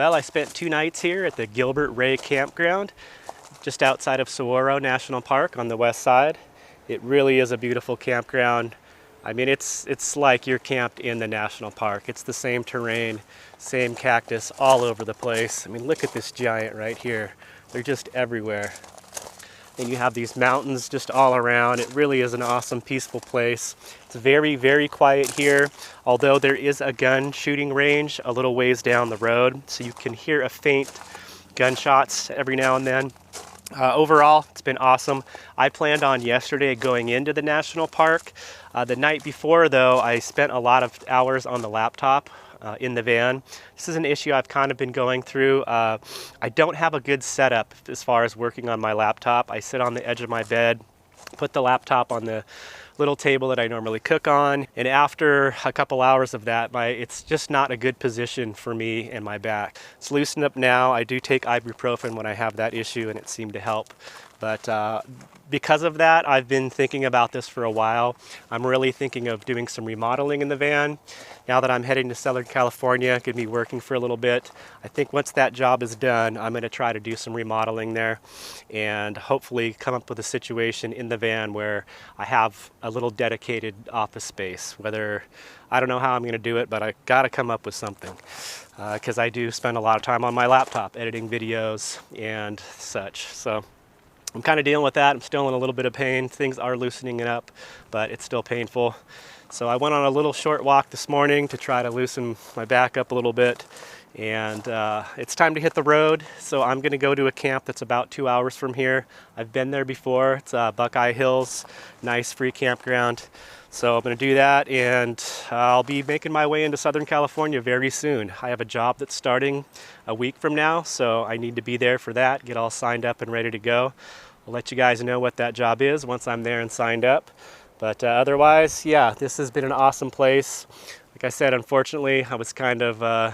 Well, I spent 2 nights here at the Gilbert Ray Campground, just outside of Saguaro National Park on the west side. It really is a beautiful campground. I mean, it's like you're camped in the national park. It's the same terrain, same cactus all over the place. I mean, look at this giant right here. They're just everywhere. And you have these mountains just all around. It really is an awesome, peaceful place. It's very, very quiet here, although there is a gun shooting range a little ways down the road, so you can hear a faint gunshots every now and then. Overall, it's been awesome. I planned on yesterday going into the national park. The night before, though, I spent a lot of hours on the laptop in the van. This is an issue I've kind of been going through. I don't have a good setup as far as working on my laptop. I sit on the edge of my bed, put the laptop on the little table that I normally cook on, and after a couple hours of that, it's just not a good position for me and my back. It's loosened up now. I do take ibuprofen when I have that issue, and it seemed to help. But because of that, I've been thinking about this for a while. I'm really thinking of doing some remodeling in the van. Now that I'm heading to Southern California, going to be working for a little bit. I think once that job is done, I'm going to try to do some remodeling there and hopefully come up with a situation in the van where I have a little dedicated office space. I don't know how I'm going to do it, but I got to come up with something because I do spend a lot of time on my laptop editing videos and such. So I'm kind of dealing with that. I'm still in a little bit of pain. Things are loosening it up, but it's still painful. So I went on a little short walk this morning to try to loosen my back up a little bit. And it's time to hit the road. So I'm going to go to a camp that's about 2 hours from here. I've been there before. It's Buckeye Hills, nice free campground. So I'm going to do that, and I'll be making my way into Southern California very soon. I have a job that's starting a week from now, so I need to be there for that, get all signed up and ready to go. I'll let you guys know what that job is once I'm there and signed up. But otherwise, yeah, this has been an awesome place. Like I said, unfortunately, I was kind of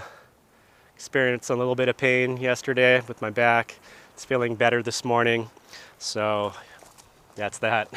experiencing a little bit of pain yesterday with my back. It's feeling better this morning, so that's that.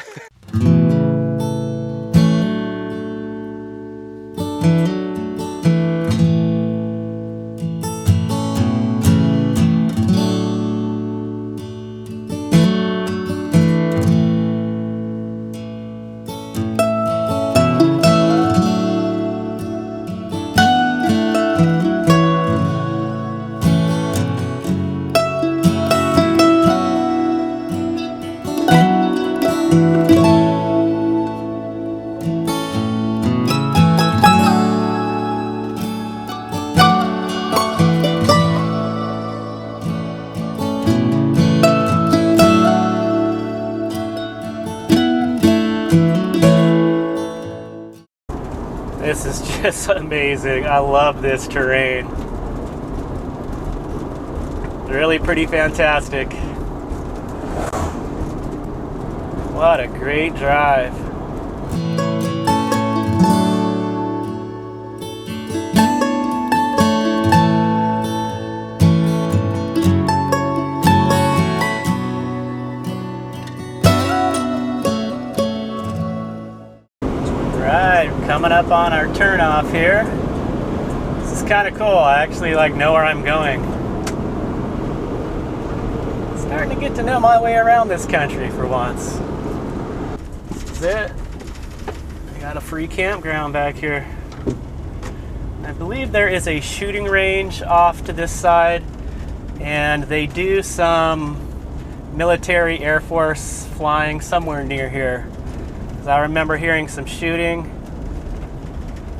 This is just amazing. I love this terrain. Really pretty fantastic. What a great drive. Coming up on our turnoff here. This is kind of cool. I actually know where I'm going. Starting to get to know my way around this country for once. This is it. We got a free campground back here. I believe there is a shooting range off to this side, and they do some military Air Force flying somewhere near here. I remember hearing some shooting,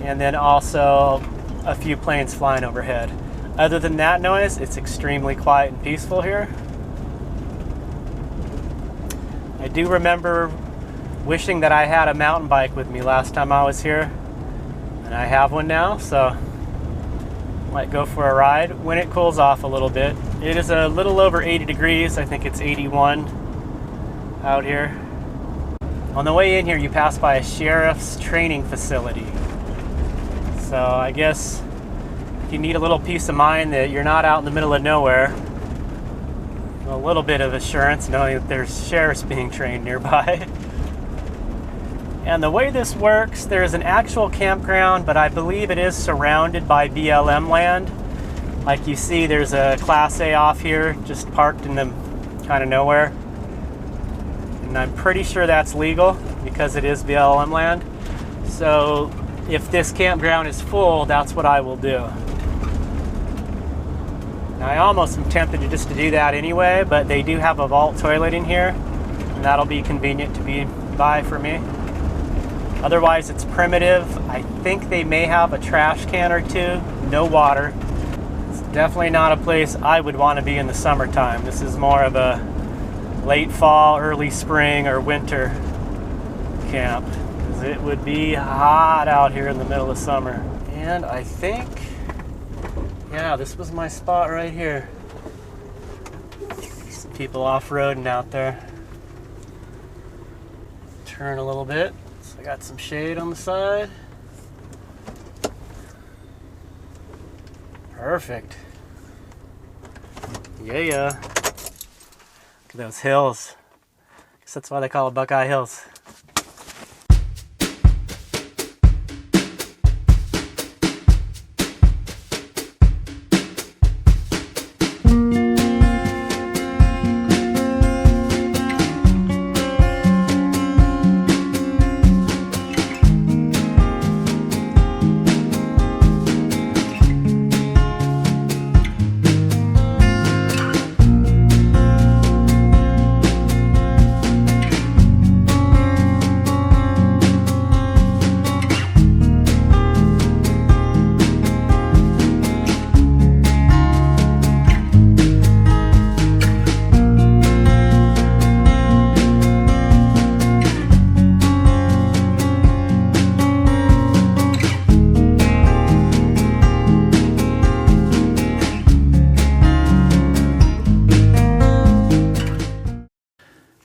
and then also a few planes flying overhead. Other than that noise, it's extremely quiet and peaceful here. I do remember wishing that I had a mountain bike with me last time I was here, and I have one now, so might go for a ride when it cools off a little bit. It is a little over 80 degrees. I think it's 81 out here. On the way in here, you pass by a sheriff's training facility. So I guess if you need a little peace of mind that you're not out in the middle of nowhere, a little bit of assurance knowing that there's sheriffs being trained nearby. And the way this works, there's an actual campground, but I believe it is surrounded by BLM land. Like you see, there's a Class A off here, just parked in the kind of nowhere. And I'm pretty sure that's legal because it is BLM land. So if this campground is full, that's what I will do. Now, I almost am tempted just to do that anyway, but they do have a vault toilet in here, and that'll be convenient to be by for me. Otherwise, it's primitive. I think they may have a trash can or two, no water. It's definitely not a place I would want to be in the summertime. This is more of a late fall, early spring, or winter camp, because it would be hot out here in the middle of summer. And I think, yeah, this was my spot right here. Some people off-roading out there. Turn a little bit. So I got some shade on the side. Perfect. Yeah. Look at those hills. I guess that's why they call it Buckeye Hills.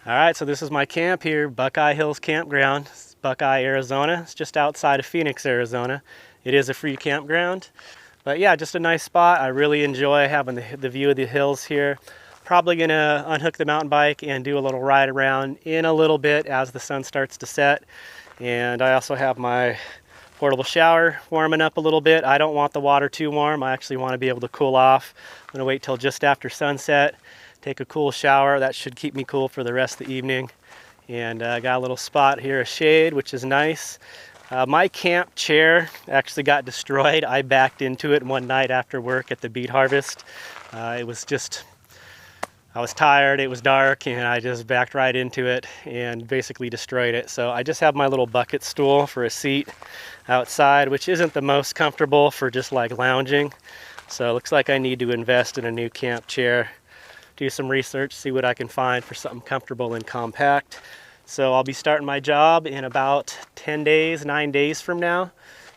Alright, so this is my camp here, Buckeye Hills Campground. It's Buckeye, Arizona. It's just outside of Phoenix, Arizona. It is a free campground. But yeah, just a nice spot. I really enjoy having the view of the hills here. Probably gonna unhook the mountain bike and do a little ride around in a little bit as the sun starts to set. And I also have my portable shower warming up a little bit. I don't want the water too warm. I actually want to be able to cool off. I'm gonna wait till just after sunset. Take a cool shower. That should keep me cool for the rest of the evening. And I got a little spot here of shade, which is nice. My camp chair actually got destroyed. I backed into it one night after work at the beet harvest. I was tired, it was dark, and I just backed right into it and basically destroyed it. So I just have my little bucket stool for a seat outside, which isn't the most comfortable for just like lounging. So it looks like I need to invest in a new camp chair. Do some research, see what I can find for something comfortable and compact. So I'll be starting my job in about 10 days, 9 days from now.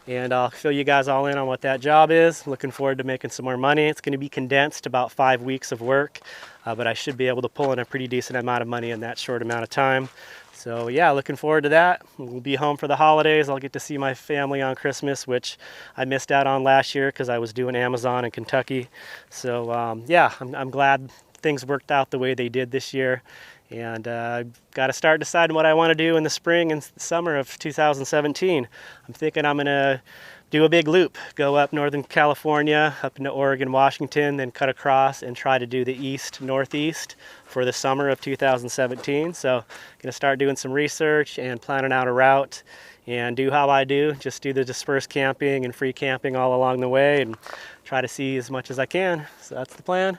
And I'll fill you guys all in on what that job is. Looking forward to making some more money. It's going to be condensed, about 5 weeks of work. But I should be able to pull in a pretty decent amount of money in that short amount of time. So yeah, looking forward to that. We'll be home for the holidays. I'll get to see my family on Christmas, which I missed out on last year because I was doing Amazon in Kentucky. So yeah, I'm glad things worked out the way they did this year, and got to start deciding what I want to do in the spring and summer of 2017. I'm thinking I'm gonna do a big loop, go up Northern California, up into Oregon, Washington, then cut across and try to do the east-northeast for the summer of 2017. So gonna start doing some research and planning out a route and do how I do, just do the dispersed camping and free camping all along the way and try to see as much as I can. So that's the plan.